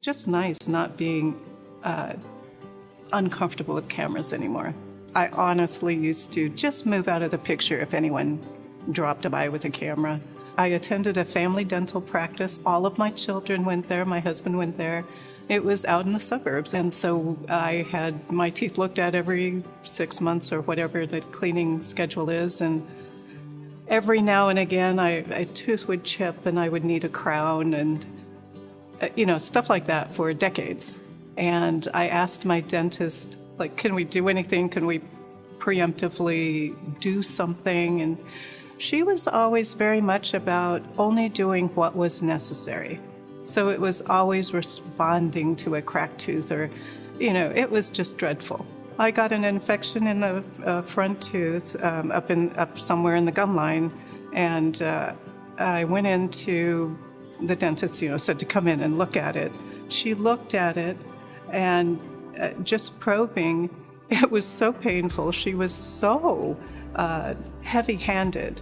just nice not being uncomfortable with cameras anymore. I honestly used to just move out of the picture if anyone dropped by with a camera. I attended a family dental practice. All of my children went there. My husband went there. It was out in the suburbs, and so I had my teeth looked at every 6 months or whatever the cleaning schedule is, and every now and again a tooth would chip and I would need a crown and stuff like that for decades. And I asked my dentist, like, can we do anything? Can we preemptively do something? And she was always very much about only doing what was necessary. So it was always responding to a cracked tooth or, it was just dreadful. I got an infection in the front tooth up somewhere in the gum line, and I went into the dentist, said to come in and look at it. She looked at it, and just probing, it was so painful. She was so heavy-handed.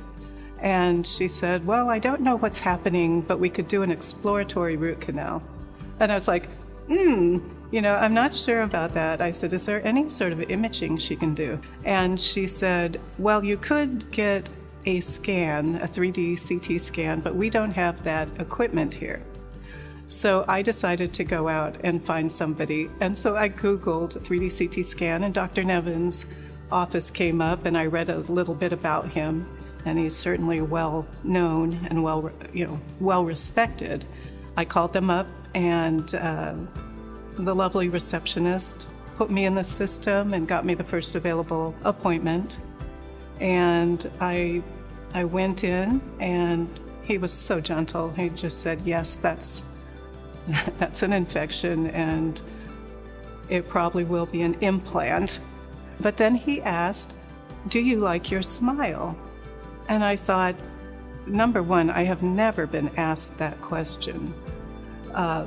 And she said, well, I don't know what's happening, but we could do an exploratory root canal. And I was like, I'm not sure about that. I said, is there any sort of imaging she can do? And she said, well, you could get a scan, a 3D CT scan, but we don't have that equipment here. So I decided to go out and find somebody. And so I Googled 3D CT scan, and Dr. Nevins' office came up, and I read a little bit about him. And he's certainly well known and well respected. I called them up, and the lovely receptionist put me in the system and got me the first available appointment. And I went in, and he was so gentle. He just said, yes, that's an infection, and it probably will be an implant. But then he asked, do you like your smile? And I thought, number one, I have never been asked that question. I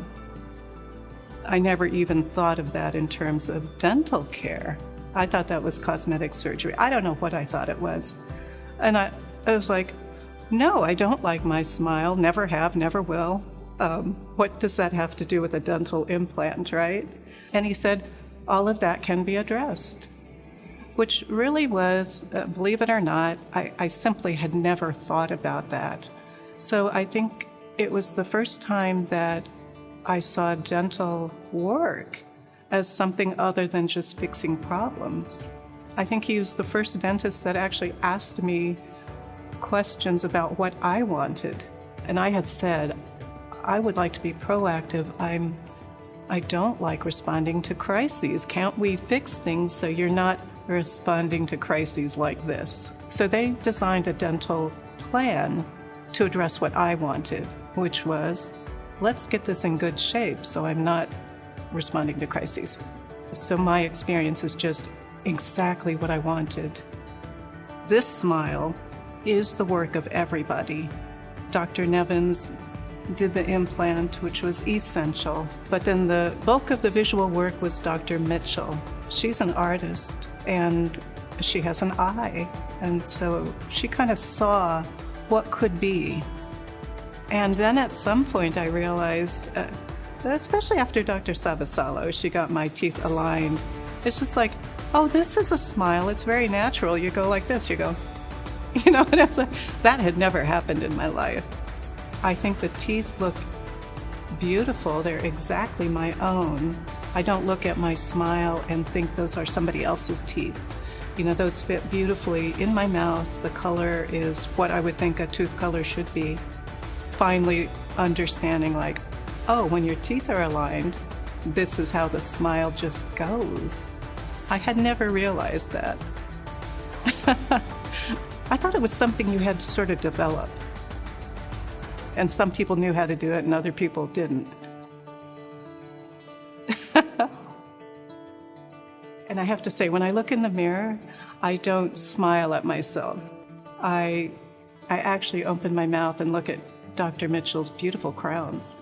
never even thought of that in terms of dental care. I thought that was cosmetic surgery. I don't know what I thought it was. And I was like, no, I don't like my smile, never have, never will. What does that have to do with a dental implant, right? And he said, all of that can be addressed. Which really was, believe it or not, I simply had never thought about that. So I think it was the first time that I saw dental work as something other than just fixing problems. I think he was the first dentist that actually asked me questions about what I wanted. And I had said, I would like to be proactive. I don't like responding to crises. Can't we fix things so you're not responding to crises like this? So they designed a dental plan to address what I wanted, which was, let's get this in good shape so I'm not responding to crises. So my experience is just exactly what I wanted. This smile is the work of everybody. Dr. Nevins did the implant, which was essential, but then the bulk of the visual work was Dr. Mitchell. She's an artist, and she has an eye, and so she kind of saw what could be. And then at some point I realized, especially after Dr. Savasalo, she got my teeth aligned. It's just like, oh, this is a smile. It's very natural. You go like this, you go, and I was like, that had never happened in my life. I think the teeth look beautiful. They're exactly my own. I don't look at my smile and think those are somebody else's teeth. Those fit beautifully in my mouth. The color is what I would think a tooth color should be. Finally understanding, like, oh, when your teeth are aligned, this is how the smile just goes. I had never realized that. I thought it was something you had to sort of develop. And some people knew how to do it and other people didn't. And I have to say, when I look in the mirror, I don't smile at myself. I actually open my mouth and look at Dr. Mitchell's beautiful crowns.